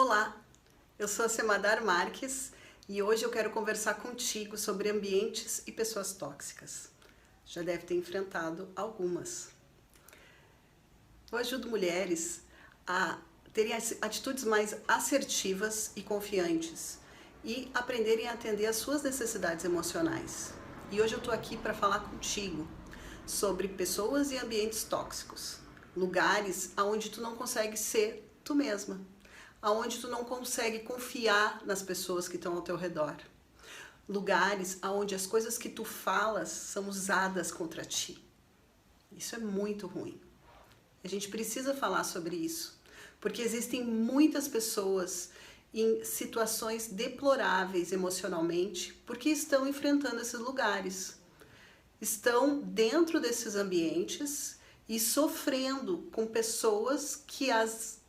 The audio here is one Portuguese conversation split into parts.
Olá, eu sou a Semadar Marques e hoje eu quero conversar contigo sobre ambientes e pessoas tóxicas. Já deve ter enfrentado algumas. Eu ajudo mulheres a terem atitudes mais assertivas e confiantes e aprenderem a atender às suas necessidades emocionais. E hoje eu estou aqui para falar contigo sobre pessoas e ambientes tóxicos, lugares onde tu não consegue ser tu mesma, aonde tu não consegue confiar nas pessoas que estão ao teu redor. Lugares onde as coisas que tu falas são usadas contra ti. Isso é muito ruim. A gente precisa falar sobre isso, porque existem muitas pessoas em situações deploráveis emocionalmente, porque estão enfrentando esses lugares. Estão dentro desses ambientes e sofrendo com pessoas que as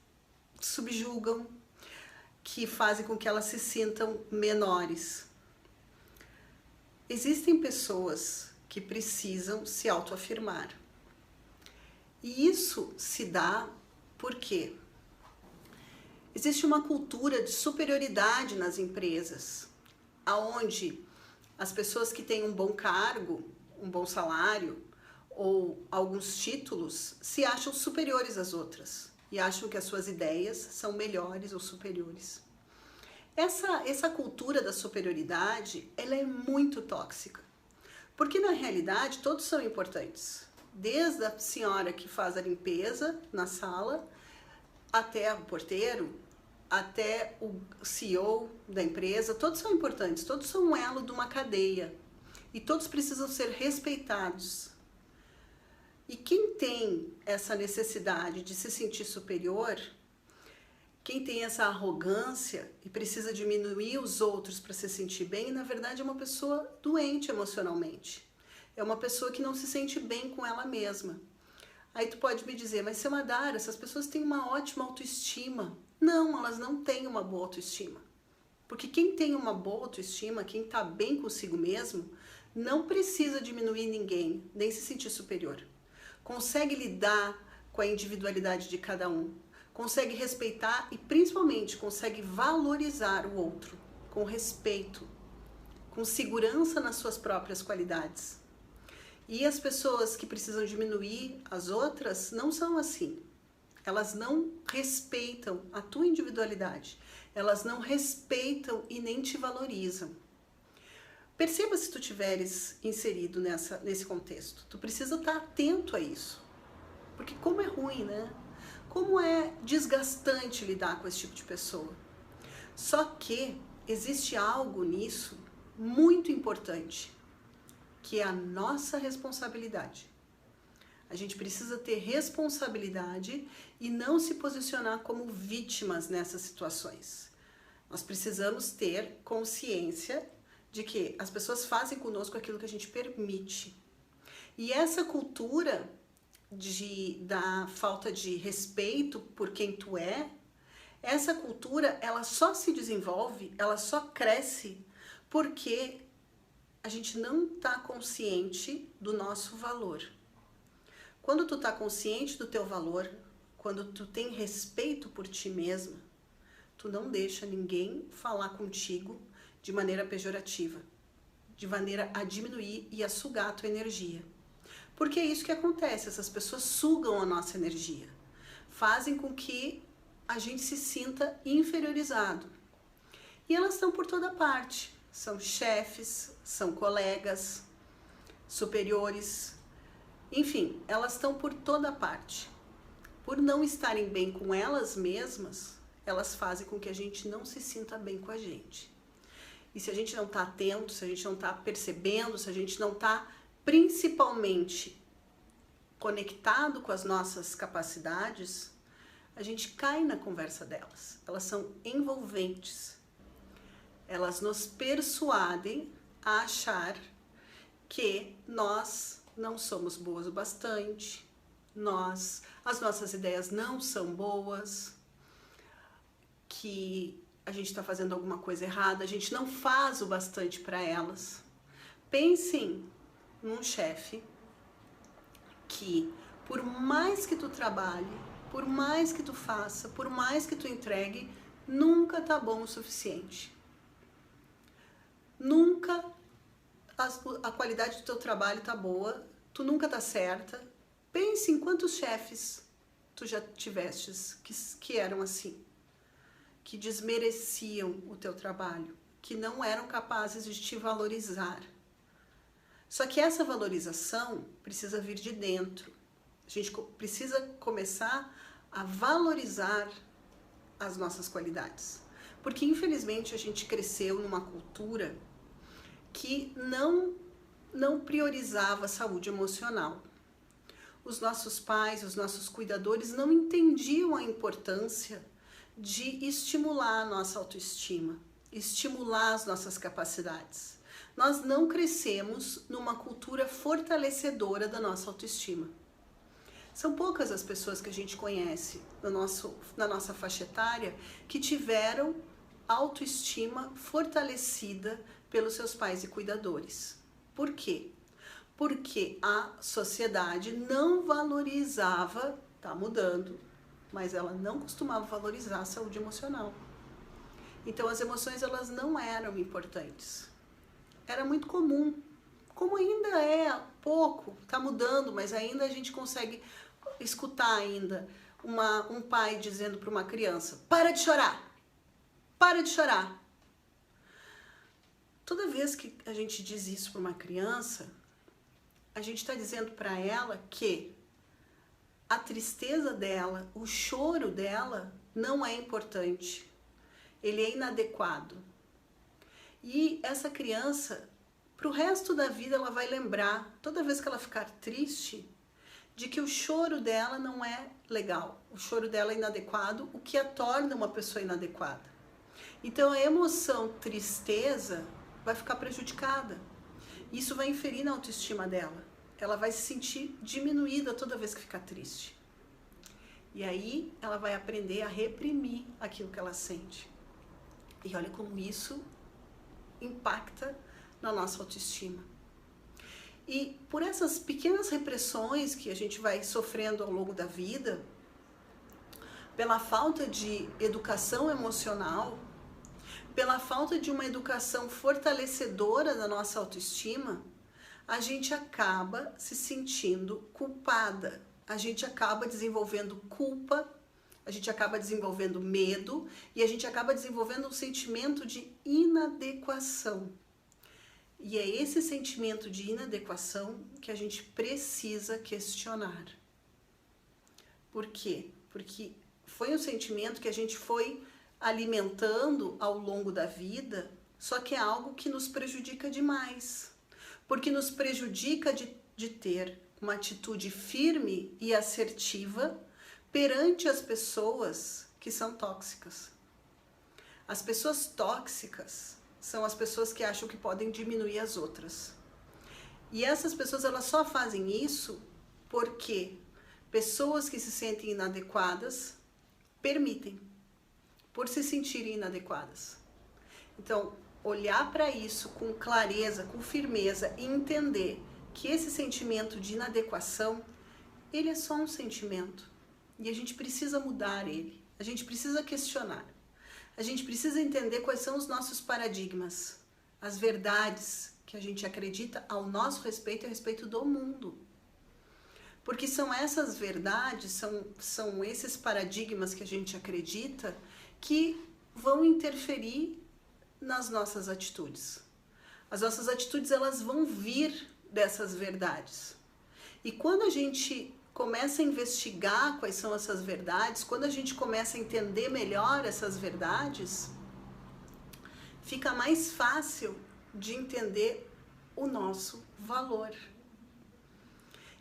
subjugam, que fazem com que elas se sintam menores. Existem pessoas que precisam se autoafirmar. E isso se dá porque existe uma cultura de superioridade nas empresas, aonde as pessoas que têm um bom cargo, um bom salário ou alguns títulos se acham superiores às outras e acham que as suas ideias são melhores ou superiores. Essa cultura da superioridade, ela é muito tóxica, porque na realidade todos são importantes, desde a senhora que faz a limpeza na sala, até o porteiro, até o CEO da empresa, todos são importantes, todos são um elo de uma cadeia e todos precisam ser respeitados. E quem tem essa necessidade de se sentir superior, quem tem essa arrogância e precisa diminuir os outros para se sentir bem, na verdade é uma pessoa doente emocionalmente. É uma pessoa que não se sente bem com ela mesma. Aí tu pode me dizer, mas Semadar, essas pessoas têm uma ótima autoestima. Não, elas não têm uma boa autoestima. Porque quem tem uma boa autoestima, quem está bem consigo mesmo, não precisa diminuir ninguém, nem se sentir superior. Consegue lidar com a individualidade de cada um, consegue respeitar e principalmente consegue valorizar o outro com respeito, com segurança nas suas próprias qualidades. E as pessoas que precisam diminuir as outras não são assim. Elas não respeitam a tua individualidade, elas não respeitam e nem te valorizam. Perceba se tu estiveres inserido nesse contexto. Tu precisa estar atento a isso. Porque como é ruim, né? Como é desgastante lidar com esse tipo de pessoa. Só que existe algo nisso muito importante, que é a nossa responsabilidade. A gente precisa ter responsabilidade e não se posicionar como vítimas nessas situações. Nós precisamos ter consciência de que as pessoas fazem conosco aquilo que a gente permite. E essa cultura da falta de respeito por quem tu é, essa cultura, ela só se desenvolve, ela só cresce porque a gente não está consciente do nosso valor. Quando tu está consciente do teu valor, quando tu tem respeito por ti mesma, tu não deixa ninguém falar contigo de maneira pejorativa, de maneira a diminuir e a sugar a tua energia. Porque é isso que acontece, essas pessoas sugam a nossa energia, fazem com que a gente se sinta inferiorizado. E elas estão por toda parte, são chefes, são colegas, superiores, enfim, elas estão por toda parte. Por não estarem bem com elas mesmas, elas fazem com que a gente não se sinta bem com a gente. E se a gente não está atento, se a gente não está percebendo, se a gente não está principalmente conectado com as nossas capacidades, a gente cai na conversa delas. Elas são envolventes. Elas nos persuadem a achar que nós não somos boas o bastante, as nossas ideias não são boas, que a gente está fazendo alguma coisa errada, a gente não faz o bastante para elas. Pensem num chefe que, por mais que tu trabalhe, por mais que tu faça, por mais que tu entregue, Nunca tá bom o suficiente. Nunca a qualidade do teu trabalho tá boa, tu nunca tá certa. Pense em quantos chefes tu já tivestes que eram assim, que desmereciam o teu trabalho, que não eram capazes de te valorizar. Só que essa valorização precisa vir de dentro. A gente precisa começar a valorizar as nossas qualidades. Porque, infelizmente, a gente cresceu numa cultura que não priorizava a saúde emocional. Os nossos pais, os nossos cuidadores não entendiam a importância de estimular a nossa autoestima, estimular as nossas capacidades. Nós não crescemos numa cultura fortalecedora da nossa autoestima. São poucas as pessoas que a gente conhece na nossa faixa etária que tiveram autoestima fortalecida pelos seus pais e cuidadores. Por quê? Porque a sociedade não valorizava, tá mudando, mas ela não costumava valorizar a saúde emocional. Então as emoções elas não eram importantes. Era muito comum, como ainda é pouco, tá mudando, mas ainda a gente consegue escutar ainda um pai dizendo para uma criança: para de chorar, para de chorar. Toda vez que a gente diz isso para uma criança, a gente está dizendo para ela que a tristeza dela, o choro dela não é importante, ele é inadequado. E essa criança, para o resto da vida, ela vai lembrar, toda vez que ela ficar triste, de que o choro dela não é legal, o choro dela é inadequado, o que a torna uma pessoa inadequada. Então a emoção tristeza vai ficar prejudicada. Isso vai inferir na autoestima dela. Ela vai se sentir diminuída toda vez que ficar triste. E aí ela vai aprender a reprimir aquilo que ela sente. E olha como isso impacta na nossa autoestima. E por essas pequenas repressões que a gente vai sofrendo ao longo da vida, pela falta de educação emocional, pela falta de uma educação fortalecedora da nossa autoestima, a gente acaba se sentindo culpada, a gente acaba desenvolvendo culpa, a gente acaba desenvolvendo medo e a gente acaba desenvolvendo um sentimento de inadequação. E é esse sentimento de inadequação que a gente precisa questionar. Por quê? Porque foi um sentimento que a gente foi alimentando ao longo da vida, só que é algo que nos prejudica demais. Porque nos prejudica de ter uma atitude firme e assertiva perante as pessoas que são tóxicas. As pessoas tóxicas são as pessoas que acham que podem diminuir as outras. E essas pessoas elas só fazem isso porque pessoas que se sentem inadequadas permitem, por se sentirem inadequadas. Então, olhar para isso com clareza, com firmeza e entender que esse sentimento de inadequação, ele é só um sentimento e a gente precisa mudar ele, a gente precisa questionar, a gente precisa entender quais são os nossos paradigmas, as verdades que a gente acredita ao nosso respeito e a respeito do mundo. Porque são essas verdades, são esses paradigmas que a gente acredita que vão interferir nas nossas atitudes. As nossas atitudes elas vão vir dessas verdades. E quando a gente começa a investigar quais são essas verdades, quando a gente começa a entender melhor essas verdades, fica mais fácil de entender o nosso valor.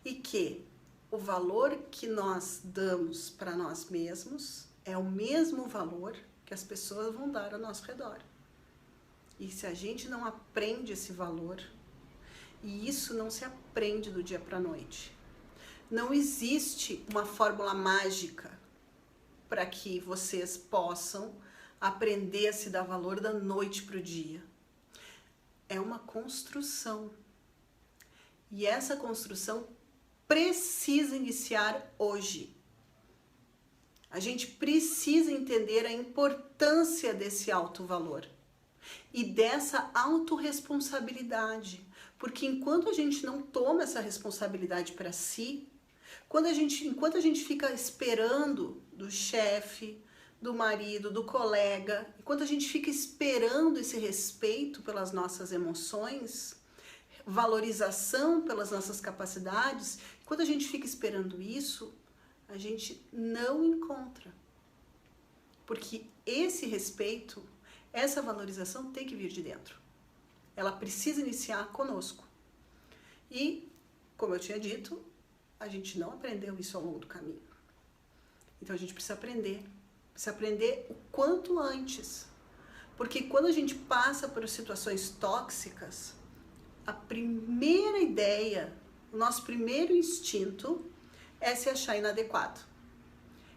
E que o valor que nós damos para nós mesmos é o mesmo valor que as pessoas vão dar ao nosso redor. E se a gente não aprende esse valor, e isso não se aprende do dia para a noite, não existe uma fórmula mágica para que vocês possam aprender a se dar valor da noite para o dia. É uma construção. E essa construção precisa iniciar hoje. A gente precisa entender a importância desse alto valor e dessa autorresponsabilidade, porque enquanto a gente não toma essa responsabilidade para si, enquanto a gente fica esperando do chefe, do marido, do colega, enquanto a gente fica esperando esse respeito pelas nossas emoções, valorização pelas nossas capacidades, enquanto a gente fica esperando isso, a gente não encontra. Porque esse respeito, essa valorização tem que vir de dentro. Ela precisa iniciar conosco. E, como eu tinha dito, a gente não aprendeu isso ao longo do caminho. Então a gente precisa aprender o quanto antes. Porque quando a gente passa por situações tóxicas, a primeira ideia, o nosso primeiro instinto é se achar inadequado.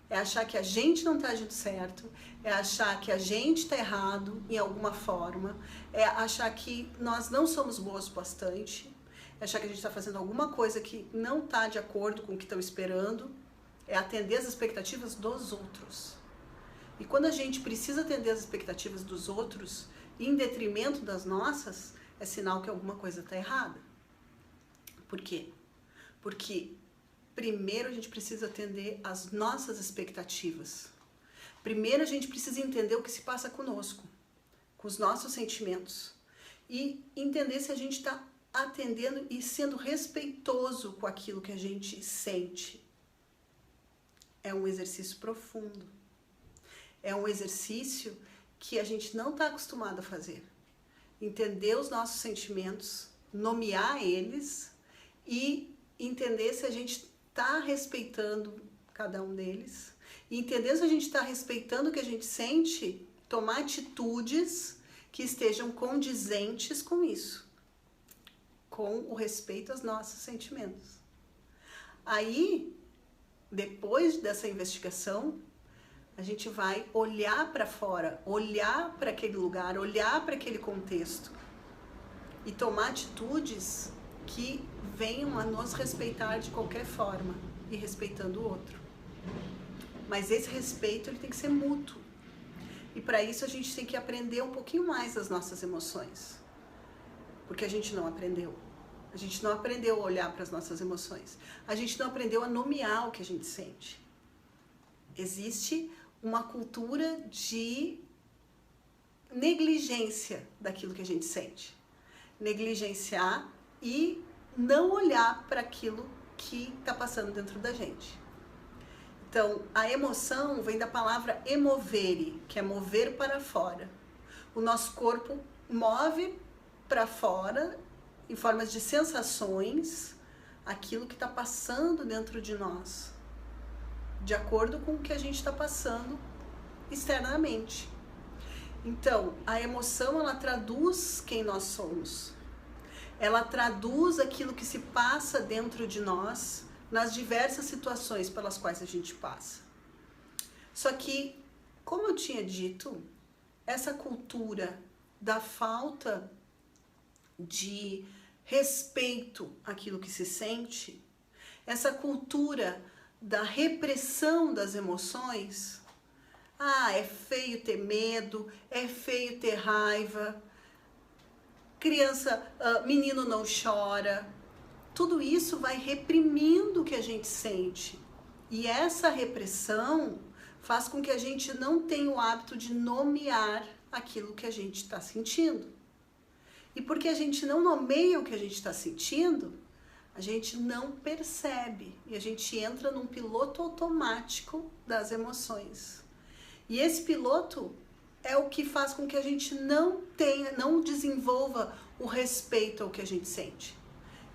É achar que a gente não está agindo certo, é achar que a gente está errado em alguma forma, é achar que nós não somos boas o bastante, é achar que a gente está fazendo alguma coisa que não está de acordo com o que estão esperando, é atender as expectativas dos outros. E quando a gente precisa atender as expectativas dos outros, em detrimento das nossas, é sinal que alguma coisa está errada. Por quê? Porque primeiro a gente precisa atender as nossas expectativas. Primeiro a gente precisa entender o que se passa conosco, com os nossos sentimentos. E entender se a gente está atendendo e sendo respeitoso com aquilo que a gente sente. É um exercício profundo. É um exercício que a gente não está acostumado a fazer. Entender os nossos sentimentos, nomear eles e entender se a gente está respeitando cada um deles. E entender se a gente está respeitando o que a gente sente, tomar atitudes que estejam condizentes com isso. Com o respeito aos nossos sentimentos. Aí, depois dessa investigação, a gente vai olhar para fora, olhar para aquele lugar, olhar para aquele contexto e tomar atitudes que venham a nos respeitar de qualquer forma e respeitando o outro. Mas esse respeito ele tem que ser mútuo. E para isso a gente tem que aprender um pouquinho mais das nossas emoções. Porque a gente não aprendeu. A gente não aprendeu a olhar para as nossas emoções. A gente não aprendeu a nomear o que a gente sente. Existe uma cultura de negligência daquilo que a gente sente. Negligenciar e não olhar para aquilo que está passando dentro da gente. Então, a emoção vem da palavra emovere, que é mover para fora. O nosso corpo move para fora, em formas de sensações, aquilo que está passando dentro de nós, de acordo com o que a gente está passando externamente. Então, a emoção, ela traduz quem nós somos. Ela traduz aquilo que se passa dentro de nós nas diversas situações pelas quais a gente passa. Só que, como eu tinha dito, essa cultura da falta de respeito àquilo que se sente, essa cultura da repressão das emoções, é feio ter medo, é feio ter raiva, criança, menino não chora, tudo isso vai reprimindo o que a gente sente. E essa repressão faz com que a gente não tenha o hábito de nomear aquilo que a gente está sentindo. E porque a gente não nomeia o que a gente está sentindo, a gente não percebe e a gente entra num piloto automático das emoções. E esse piloto é o que faz com que a gente não desenvolva o respeito ao que a gente sente.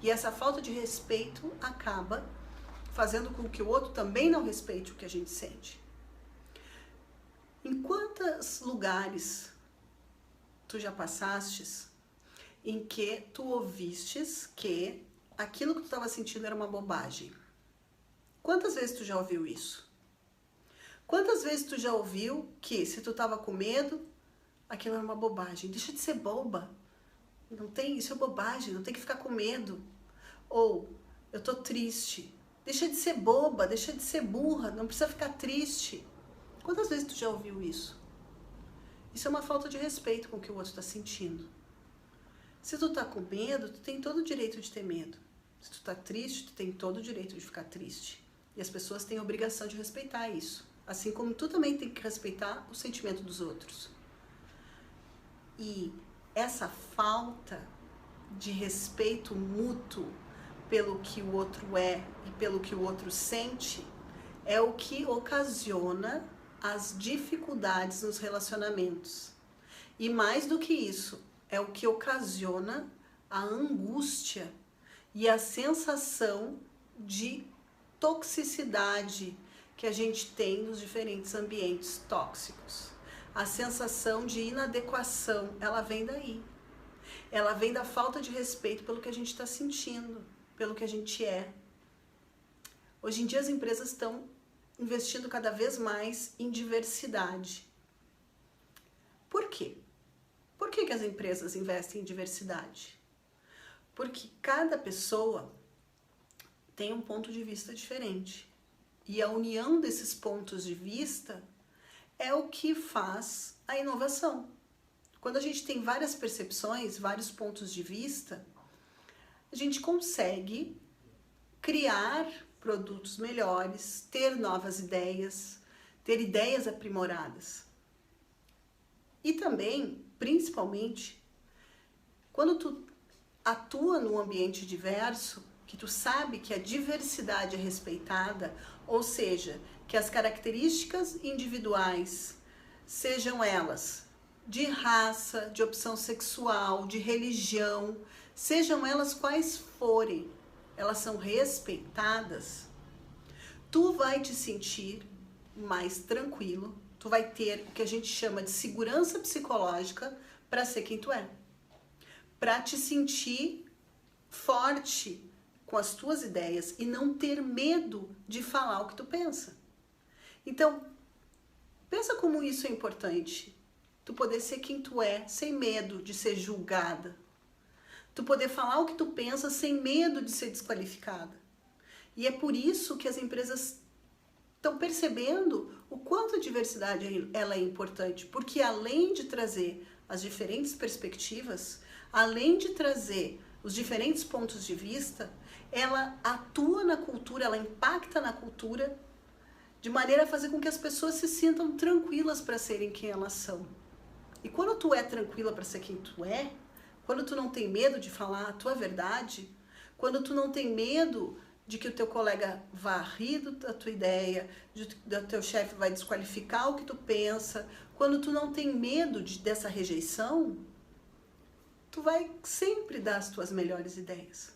E essa falta de respeito acaba fazendo com que o outro também não respeite o que a gente sente. Em quantos lugares tu já passastes em que tu ouvistes que aquilo que tu estava sentindo era uma bobagem? Quantas vezes tu já ouviu isso? Quantas vezes tu já ouviu que se tu estava com medo, aquilo era uma bobagem? Deixa de ser boba. Não tem, isso é bobagem, não tem que ficar com medo. Ou, eu tô triste. Deixa de ser boba, deixa de ser burra, não precisa ficar triste. Quantas vezes tu já ouviu isso? Isso é uma falta de respeito com o que o outro está sentindo. Se tu tá com medo, tu tem todo o direito de ter medo. Se tu tá triste, tu tem todo o direito de ficar triste. E as pessoas têm a obrigação de respeitar isso. Assim como tu também tem que respeitar o sentimento dos outros. E essa falta de respeito mútuo pelo que o outro é e pelo que o outro sente é o que ocasiona as dificuldades nos relacionamentos. E mais do que isso, é o que ocasiona a angústia e a sensação de toxicidade que a gente tem nos diferentes ambientes tóxicos. A sensação de inadequação, ela vem daí. Ela vem da falta de respeito pelo que a gente está sentindo, pelo que a gente é. Hoje em dia as empresas estão investindo cada vez mais em diversidade. Por quê? Por que as empresas investem em diversidade? Porque cada pessoa tem um ponto de vista diferente. E a união desses pontos de vista é o que faz a inovação. Quando a gente tem várias percepções, vários pontos de vista, a gente consegue criar produtos melhores, ter novas ideias, ter ideias aprimoradas. E também, principalmente, quando tu atua num ambiente diverso, que tu sabe que a diversidade é respeitada, ou seja, que as características individuais, sejam elas de raça, de opção sexual, de religião, sejam elas quais forem, elas são respeitadas, tu vai te sentir mais tranquilo, tu vai ter o que a gente chama de segurança psicológica para ser quem tu é. Para te sentir forte com as tuas ideias e não ter medo de falar o que tu pensa. Então, pensa como isso é importante. Tu poder ser quem tu é, sem medo de ser julgada. Tu poder falar o que tu pensa sem medo de ser desqualificada. E é por isso que as empresas estão percebendo o quanto a diversidade ela é importante, porque além de trazer as diferentes perspectivas, além de trazer os diferentes pontos de vista, ela atua na cultura, ela impacta na cultura de maneira a fazer com que as pessoas se sintam tranquilas para serem quem elas são. E quando tu é tranquila para ser quem tu é, quando tu não tem medo de falar a tua verdade, quando tu não tem medo de que o teu colega vá rir da tua ideia, de que o teu chefe vai desqualificar o que tu pensa, quando tu não tem medo dessa rejeição, tu vai sempre dar as tuas melhores ideias.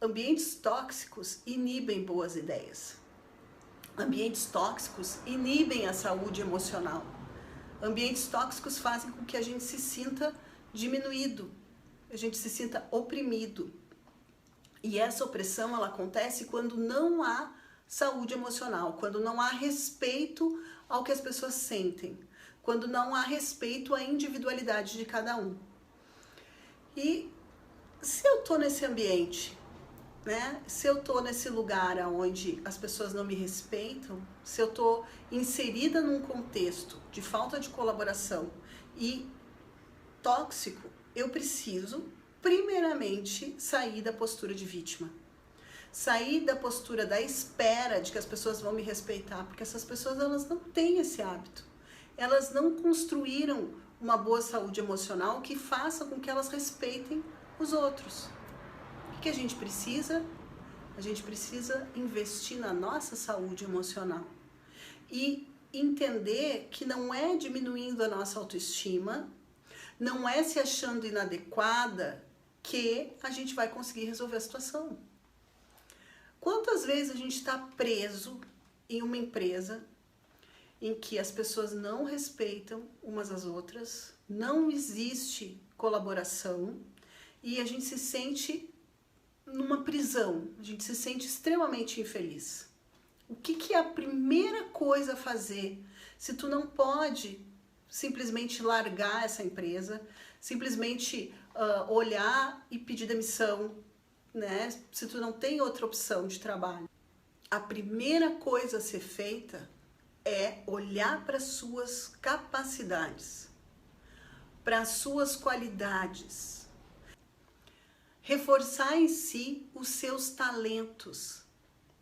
Ambientes tóxicos inibem boas ideias. Ambientes tóxicos inibem a saúde emocional. Ambientes tóxicos fazem com que a gente se sinta diminuído, a gente se sinta oprimido. E essa opressão, ela acontece quando não há saúde emocional, quando não há respeito ao que as pessoas sentem, quando não há respeito à individualidade de cada um. E se eu tô nesse ambiente, né? Se eu tô nesse lugar onde as pessoas não me respeitam, se eu tô inserida num contexto de falta de colaboração e tóxico, eu preciso primeiramente sair da postura de vítima. Sair da postura da espera de que as pessoas vão me respeitar, porque essas pessoas elas não têm esse hábito. Elas não construíram uma boa saúde emocional que faça com que elas respeitem os outros. O que a gente precisa? A gente precisa investir na nossa saúde emocional e entender que não é diminuindo a nossa autoestima, não é se achando inadequada que a gente vai conseguir resolver a situação. Quantas vezes a gente está preso em uma empresa em que as pessoas não respeitam umas às outras, não existe colaboração e a gente se sente numa prisão, a gente se sente extremamente infeliz. O que é a primeira coisa a fazer se tu não pode simplesmente largar essa empresa, simplesmente olhar e pedir demissão, né? Se tu não tem outra opção de trabalho? A primeira coisa a ser feita é olhar para suas capacidades, para suas qualidades, reforçar em si os seus talentos,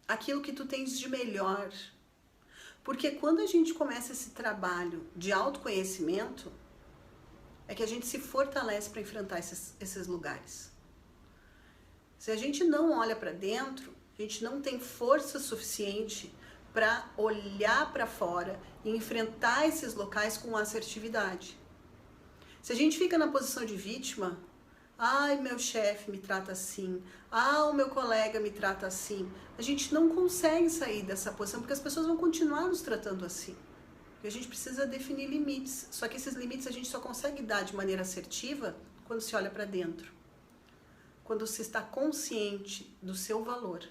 aquilo que tu tens de melhor. Porque quando a gente começa esse trabalho de autoconhecimento, é que a gente se fortalece para enfrentar esses lugares. Se a gente não olha para dentro, a gente não tem força suficiente para olhar para fora e enfrentar esses locais com assertividade. Se a gente fica na posição de vítima, ai, meu chefe me trata assim, o meu colega me trata assim, a gente não consegue sair dessa posição porque as pessoas vão continuar nos tratando assim. E a gente precisa definir limites, só que esses limites a gente só consegue dar de maneira assertiva quando se olha para dentro, quando se está consciente do seu valor.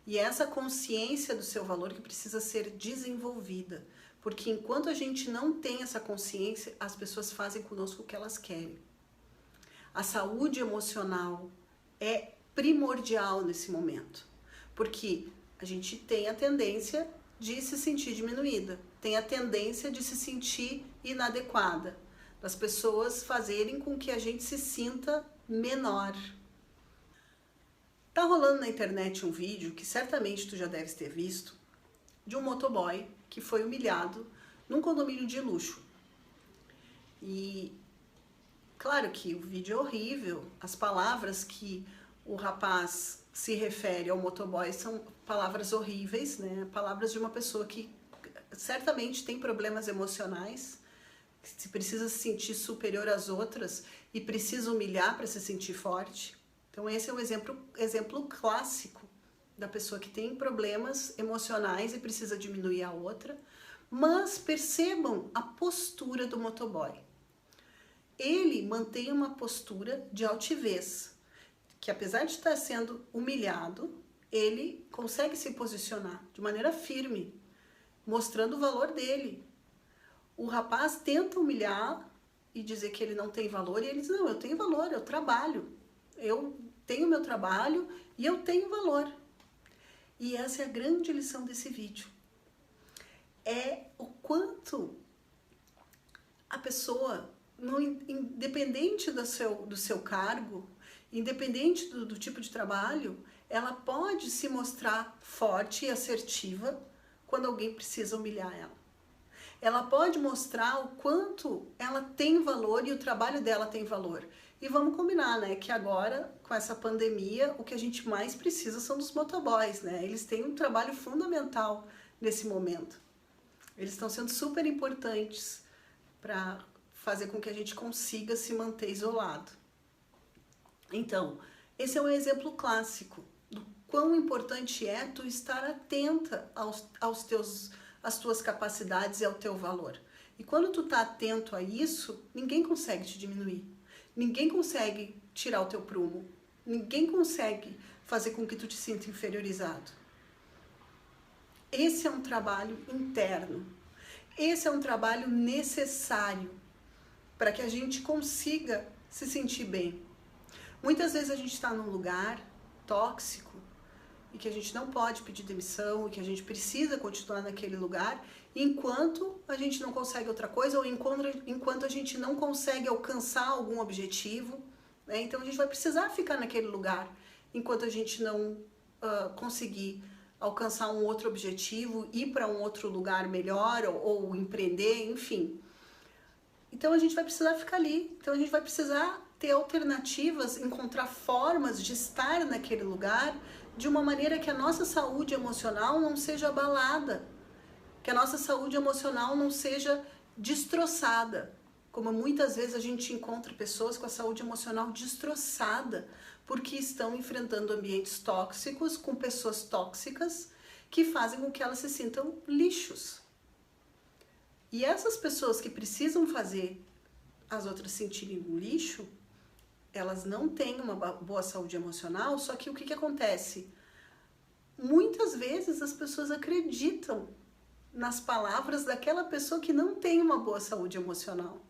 E é essa consciência do seu valor que precisa ser desenvolvida, porque enquanto a gente não tem essa consciência, as pessoas fazem conosco o que elas querem. A saúde emocional é primordial nesse momento, porque a gente tem a tendência de se sentir diminuída, tem a tendência de se sentir inadequada, das pessoas fazerem com que a gente se sinta menor. Tá rolando na internet um vídeo que certamente tu já deves ter visto, de um motoboy que foi humilhado num condomínio de luxo. E claro que o vídeo é horrível, as palavras que o rapaz se refere ao motoboy são palavras horríveis, né? Palavras de uma pessoa que certamente tem problemas emocionais, que precisa se sentir superior às outras e precisa humilhar para se sentir forte. Então esse é um exemplo clássico da pessoa que tem problemas emocionais e precisa diminuir a outra, mas percebam a postura do motoboy. Ele mantém uma postura de altivez, que apesar de estar sendo humilhado, ele consegue se posicionar de maneira firme, mostrando o valor dele. O rapaz tenta humilhar e dizer que ele não tem valor, e ele diz, não, eu tenho valor, eu trabalho, eu tenho meu trabalho e eu tenho valor. E essa é a grande lição desse vídeo. É o quanto a pessoa, independente do seu cargo, independente do tipo de trabalho, ela pode se mostrar forte e assertiva quando alguém precisa humilhar ela. Ela pode mostrar o quanto ela tem valor e o trabalho dela tem valor. E vamos combinar, né, que agora, com essa pandemia, o que a gente mais precisa são dos motoboys, né? Eles têm um trabalho fundamental nesse momento. Eles estão sendo super importantes para fazer com que a gente consiga se manter isolado. Então, esse é um exemplo clássico do quão importante é tu estar atenta às tuas capacidades e ao teu valor. E quando tu tá atento a isso, ninguém consegue te diminuir. Ninguém consegue tirar o teu prumo. Ninguém consegue fazer com que tu te sinta inferiorizado. Esse é um trabalho interno. Esse é um trabalho necessário para que a gente consiga se sentir bem. Muitas vezes a gente está num lugar tóxico e que a gente não pode pedir demissão e que a gente precisa continuar naquele lugar enquanto a gente não consegue outra coisa ou enquanto a gente não consegue alcançar algum objetivo, né? Então a gente vai precisar ficar naquele lugar enquanto a gente não conseguir alcançar um outro objetivo, ir para um outro lugar melhor ou empreender, enfim. Então a gente vai precisar ficar ali, então a gente vai precisar ter alternativas, encontrar formas de estar naquele lugar de uma maneira que a nossa saúde emocional não seja abalada, que a nossa saúde emocional não seja destroçada, como muitas vezes a gente encontra pessoas com a saúde emocional destroçada, porque estão enfrentando ambientes tóxicos, com pessoas tóxicas, que fazem com que elas se sintam lixos. E essas pessoas que precisam fazer as outras sentirem um lixo, elas não têm uma boa saúde emocional, só que o que acontece? Muitas vezes as pessoas acreditam nas palavras daquela pessoa que não tem uma boa saúde emocional.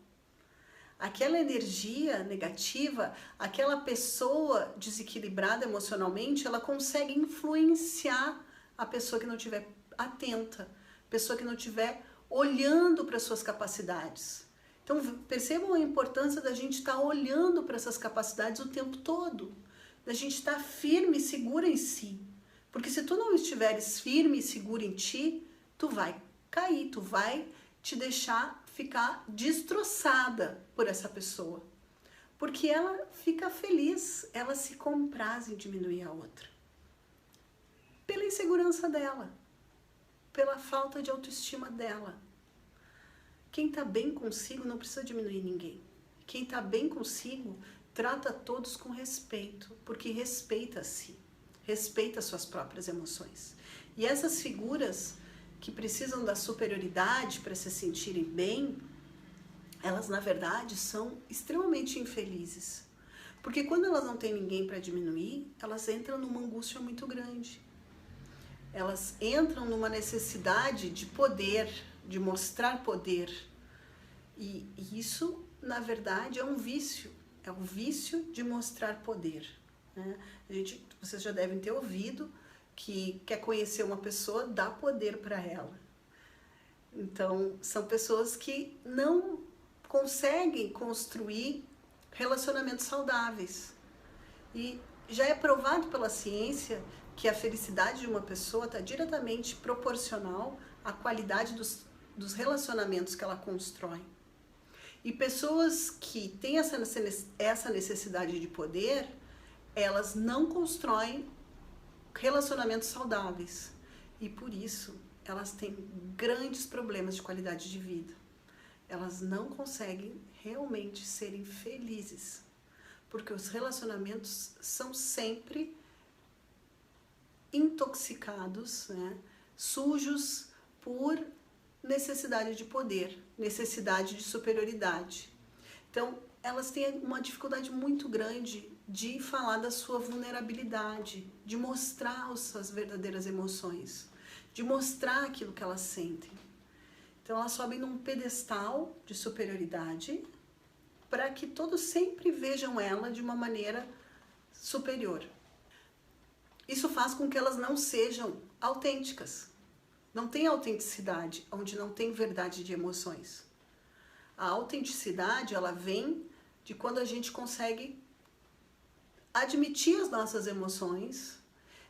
Aquela energia negativa, aquela pessoa desequilibrada emocionalmente, ela consegue influenciar a pessoa que não estiver atenta, pessoa que não estiver olhando para suas capacidades. Então percebam a importância da gente estar olhando para essas capacidades o tempo todo, da gente estar firme e segura em si. Porque se tu não estiveres firme e segura em ti, tu vai cair, tu vai te deixar ficar destroçada por essa pessoa. Porque ela fica feliz, ela se compraz em diminuir a outra. Pela insegurança dela, pela falta de autoestima dela. Quem está bem consigo não precisa diminuir ninguém. Quem está bem consigo trata todos com respeito, porque respeita-se, respeita suas próprias emoções. E essas figuras que precisam da superioridade para se sentirem bem, elas na verdade são extremamente infelizes. Porque quando elas não têm ninguém para diminuir, elas entram numa angústia muito grande. Elas entram numa necessidade de poder, de mostrar poder. E isso, na verdade, é um vício. É o vício de mostrar poder. Né? Vocês já devem ter ouvido que quer conhecer uma pessoa, dá poder para ela. Então, são pessoas que não conseguem construir relacionamentos saudáveis. E já é provado pela ciência que a felicidade de uma pessoa está diretamente proporcional à qualidade dos relacionamentos que ela constrói. E pessoas que têm essa necessidade de poder, elas não constroem relacionamentos saudáveis. E por isso, elas têm grandes problemas de qualidade de vida. Elas não conseguem realmente serem felizes. Porque os relacionamentos são sempre intoxicados, né? Sujos por necessidade de poder, necessidade de superioridade. Então, elas têm uma dificuldade muito grande de falar da sua vulnerabilidade, de mostrar as suas verdadeiras emoções, de mostrar aquilo que elas sentem. Então, elas sobem num pedestal de superioridade para que todos sempre vejam ela de uma maneira superior. Isso faz com que elas não sejam autênticas. Não tem autenticidade onde não tem verdade de emoções. A autenticidade, ela vem de quando a gente consegue admitir as nossas emoções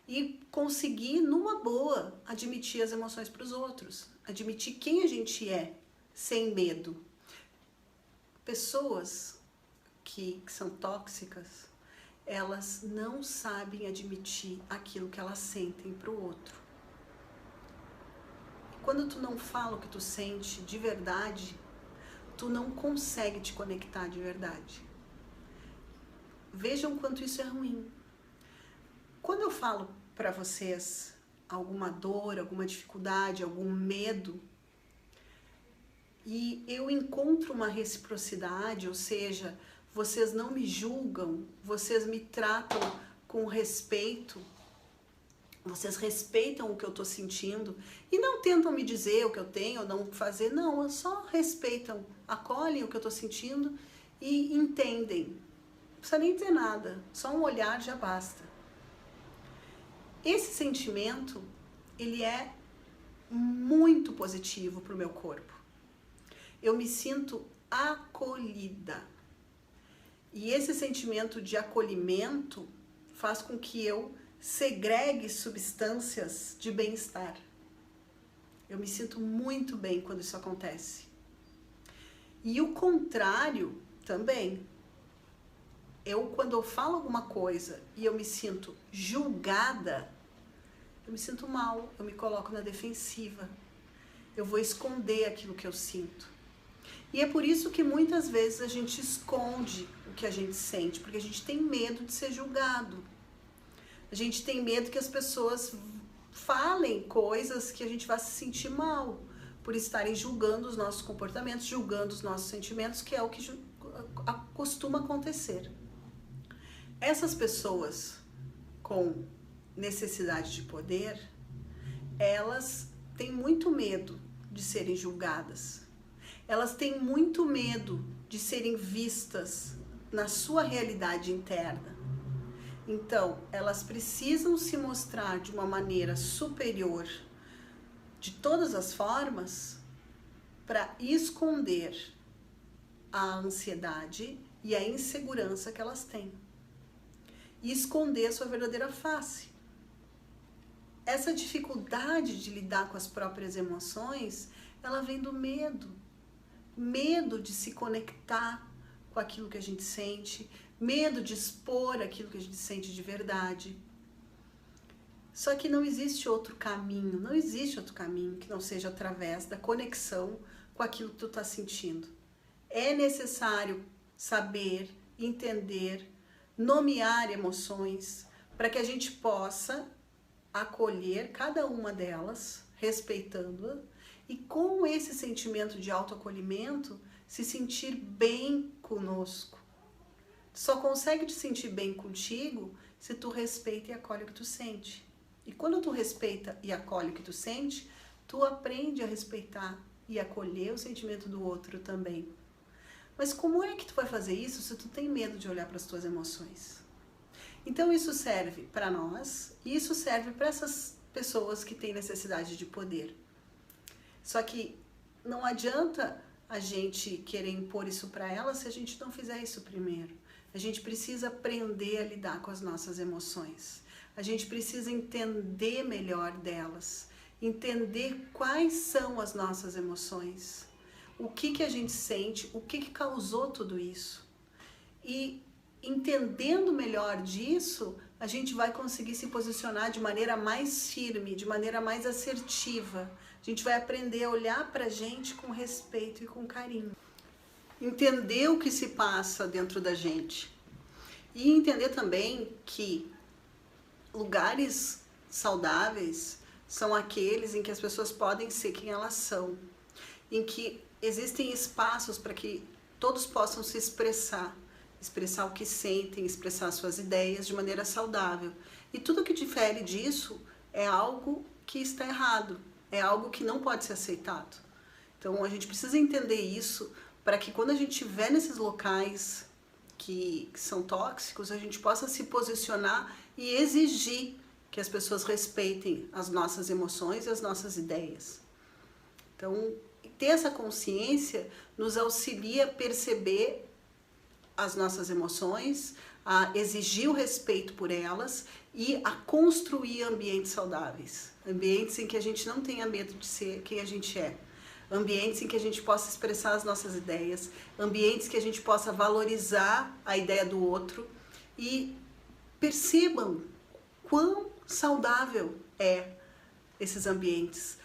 e conseguir, numa boa, admitir as emoções para os outros. Admitir quem a gente é, sem medo. Pessoas que são tóxicas, elas não sabem admitir aquilo que elas sentem para o outro. Quando tu não fala o que tu sente de verdade, tu não consegue te conectar de verdade. Vejam quanto isso é ruim. Quando eu falo para vocês alguma dor, alguma dificuldade, algum medo, e eu encontro uma reciprocidade, ou seja, vocês não me julgam, vocês me tratam com respeito, vocês respeitam o que eu estou sentindo e não tentam me dizer o que eu tenho ou não fazer, não, só respeitam, acolhem o que eu estou sentindo e entendem. Não precisa nem dizer nada, só um olhar já basta. Esse sentimento, ele é muito positivo para o meu corpo. Eu me sinto acolhida. E esse sentimento de acolhimento faz com que eu segregue substâncias de bem-estar. Eu me sinto muito bem quando isso acontece. E o contrário também. Quando eu falo alguma coisa e eu me sinto julgada, eu me sinto mal, eu me coloco na defensiva. Eu vou esconder aquilo que eu sinto. E é por isso que muitas vezes a gente esconde o que a gente sente, porque a gente tem medo de ser julgado. A gente tem medo que as pessoas falem coisas que a gente vai se sentir mal, por estarem julgando os nossos comportamentos, julgando os nossos sentimentos, que é o que costuma acontecer. Essas pessoas com necessidade de poder, elas têm muito medo de serem julgadas. Elas têm muito medo de serem vistas na sua realidade interna. Então, elas precisam se mostrar de uma maneira superior de todas as formas para esconder a ansiedade e a insegurança que elas têm. E esconder a sua verdadeira face. Essa dificuldade de lidar com as próprias emoções, ela vem do medo. Medo de se conectar com aquilo que a gente sente, medo de expor aquilo que a gente sente de verdade. Só que não existe outro caminho, não existe outro caminho que não seja através da conexão com aquilo que tu está sentindo. É necessário saber, entender, nomear emoções para que a gente possa acolher cada uma delas, respeitando-a, e com esse sentimento de autoacolhimento, se sentir bem conosco. Tu só consegue te sentir bem contigo se tu respeita e acolhe o que tu sente. E quando tu respeita e acolhe o que tu sente, tu aprende a respeitar e acolher o sentimento do outro também. Mas como é que tu vai fazer isso se tu tem medo de olhar para as tuas emoções? Então isso serve para nós e isso serve para essas pessoas que têm necessidade de poder. Só que não adianta a gente querer impor isso para elas se a gente não fizer isso primeiro. A gente precisa aprender a lidar com as nossas emoções. A gente precisa entender melhor delas, entender quais são as nossas emoções, o que a gente sente, o que causou tudo isso. E entendendo melhor disso, a gente vai conseguir se posicionar de maneira mais firme, de maneira mais assertiva. A gente vai aprender a olhar para a gente com respeito e com carinho. Entender o que se passa dentro da gente. E entender também que lugares saudáveis são aqueles em que as pessoas podem ser quem elas são. Em que existem espaços para que todos possam se expressar o que sentem, expressar suas ideias de maneira saudável. E tudo que difere disso é algo que está errado, é algo que não pode ser aceitado. Então a gente precisa entender isso para que quando a gente estiver nesses locais que são tóxicos, a gente possa se posicionar e exigir que as pessoas respeitem as nossas emoções e as nossas ideias. Então, ter essa consciência nos auxilia a perceber as nossas emoções, a exigir o respeito por elas e a construir ambientes saudáveis. Ambientes em que a gente não tenha medo de ser quem a gente é. Ambientes em que a gente possa expressar as nossas ideias. Ambientes que a gente possa valorizar a ideia do outro. E percebam quão saudável é esses ambientes.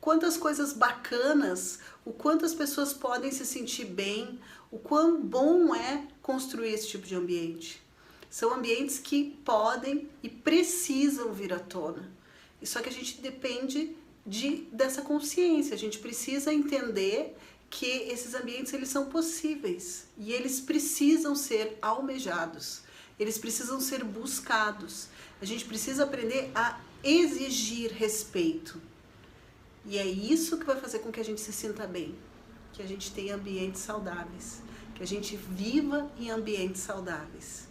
Quantas coisas bacanas, o quanto as pessoas podem se sentir bem, o quão bom é construir esse tipo de ambiente. São ambientes que podem e precisam vir à tona. E só que a gente depende dessa consciência, a gente precisa entender que esses ambientes eles são possíveis e eles precisam ser almejados, eles precisam ser buscados. A gente precisa aprender a exigir respeito. E é isso que vai fazer com que a gente se sinta bem, que a gente tenha ambientes saudáveis, que a gente viva em ambientes saudáveis.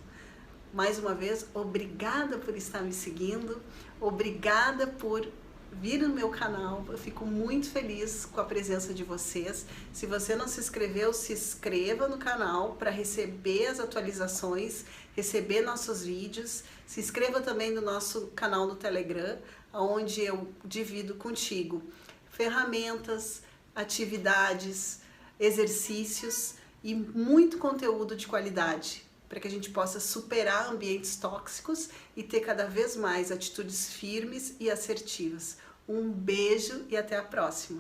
Mais uma vez, obrigada por estar me seguindo, obrigada por vir no meu canal, eu fico muito feliz com a presença de vocês. Se você não se inscreveu, se inscreva no canal para receber as atualizações, receber nossos vídeos. Se inscreva também no nosso canal no Telegram, onde eu divido contigo ferramentas, atividades, exercícios e muito conteúdo de qualidade para que a gente possa superar ambientes tóxicos e ter cada vez mais atitudes firmes e assertivas. Um beijo e até a próxima!